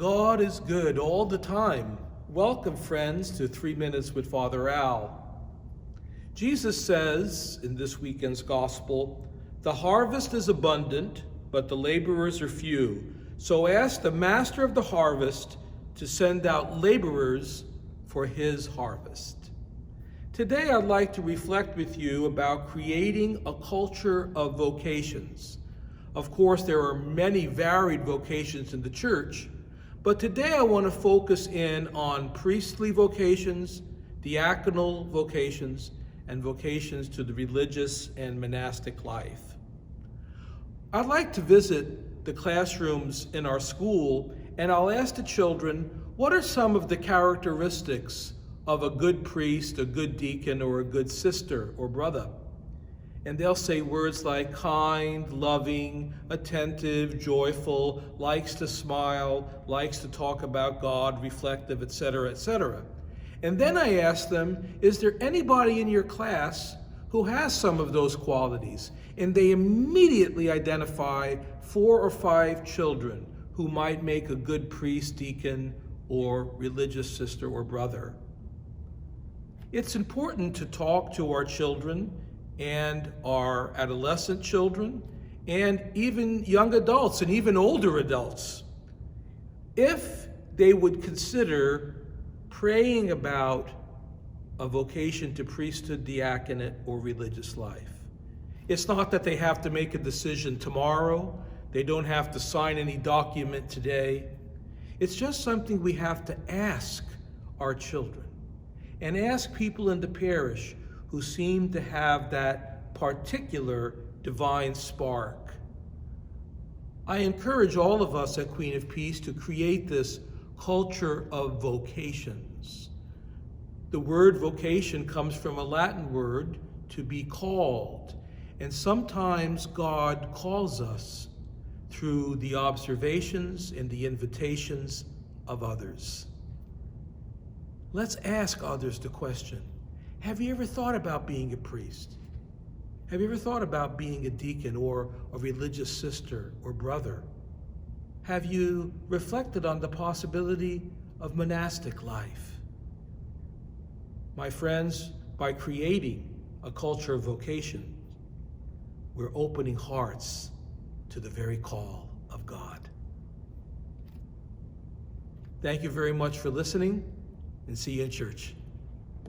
God is good all the time. Welcome, friends, to 3 Minutes with Father Al. Jesus says in this weekend's gospel, "The harvest is abundant, but the laborers are few. So ask the master of the harvest to send out laborers for his harvest." Today, I'd like to reflect with you about creating a culture of vocations. Of course, there are many varied vocations in the church, but today I want to focus in on priestly vocations, diaconal vocations, and vocations to the religious and monastic life. I'd like to visit the classrooms in our school, and I'll ask the children, what are some of the characteristics of a good priest, a good deacon, or a good sister or brother? And they'll say words like kind, loving, attentive, joyful, likes to smile, likes to talk about God, reflective, etc., etc. And then I ask them, is there anybody in your class who has some of those qualities? And they immediately identify 4 or 5 children who might make a good priest, deacon, or religious sister or brother. It's important to talk to our children and our adolescent children, and even young adults and even older adults, if they would consider praying about a vocation to priesthood, diaconate, or religious life. It's not that they have to make a decision tomorrow. They don't have to sign any document today. It's just something we have to ask our children and ask people in the parish who seem to have that particular divine spark. I encourage all of us at Queen of Peace to create this culture of vocations. The word vocation comes from a Latin word, to be called. And sometimes God calls us through the observations and the invitations of others. Let's ask others the question, have you ever thought about being a priest? Have you ever thought about being a deacon or a religious sister or brother? Have you reflected on the possibility of monastic life? My friends, by creating a culture of vocation, we're opening hearts to the very call of God. Thank you very much for listening, and see you in church.